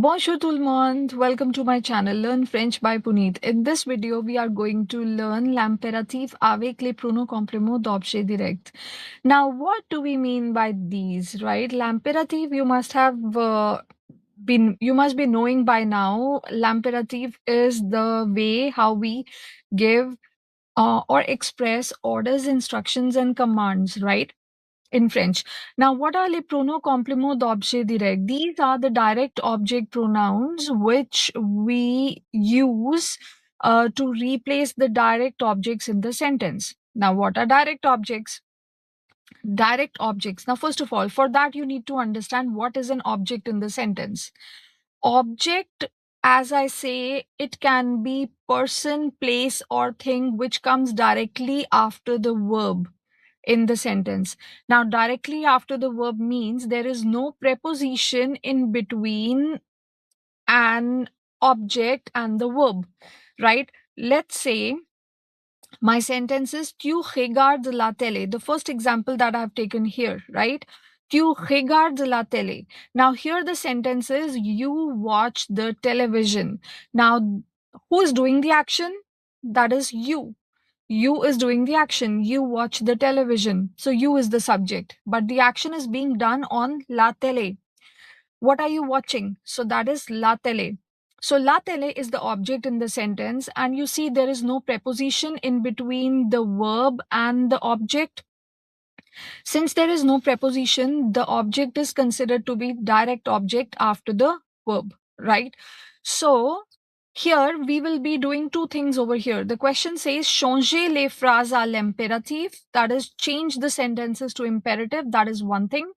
Bonjour tout le monde, welcome to my channel Learn French by Puneet. In this video, we are going to learn l'impératif avec les pronoms compléments d'objet direct. Now, what do we mean by these, right? L'impératif, you must be knowing by now. L'impératif is the way how we give or express orders, instructions, and commands, right? In French. Now, what are les pronoms compléments d'objet direct? These are the direct object pronouns which we use to replace the direct objects in the sentence. Now, what are direct objects? Direct objects. Now, first of all, for that, you need to understand what is an object in the sentence. Object, as I say, it can be person, place, or thing which comes directly after the verb in the sentence. Now, directly after the verb means there is no preposition in between an object and the verb, right? Let's say my sentence is tu regardes la télé. The first example that I've taken here, right? Tu regardes la télé. Now, here the sentence is you watch the television. Now, who is doing the action? That is you. You is doing the action. You watch the television. So you is the subject. But the action is being done on la télé. What are you watching? So that is la télé. So la télé is the object in the sentence. And you see there is no preposition in between the verb and the object. Since there is no preposition, the object is considered to be direct object after the verb, right? So here we will be doing two things over here. The question says changer les phrases à l'impératif, that is change the sentences to imperative, that is one thing.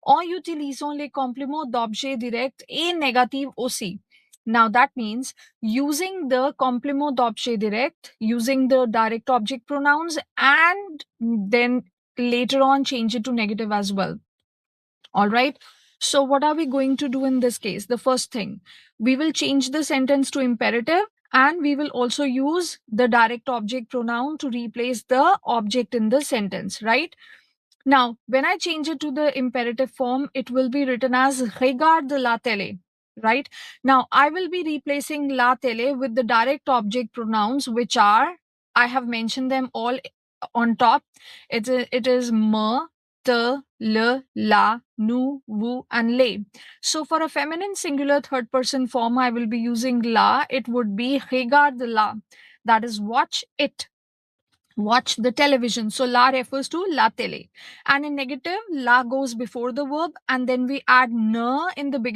En utilisant les compléments d'objet direct et négatif aussi. Now that means using the complément d'objet direct, using the direct object pronouns, and then later on change it to negative as well. All right. So what are we going to do in this case? The first thing, we will change the sentence to imperative, and we will also use the direct object pronoun to replace the object in the sentence, right? Now, when I change it to the imperative form, it will be written as regarde la télé, right? Now, I will be replacing la télé with the direct object pronouns, which are, I have mentioned them all on top. It is me, te, le, la, nous, vous, and les. So for a feminine singular third person form, I will be using la. It would be regarde la. That is watch it. Watch the television. So la refers to la tele. And in negative, la goes before the verb, and then we add ne in the beginning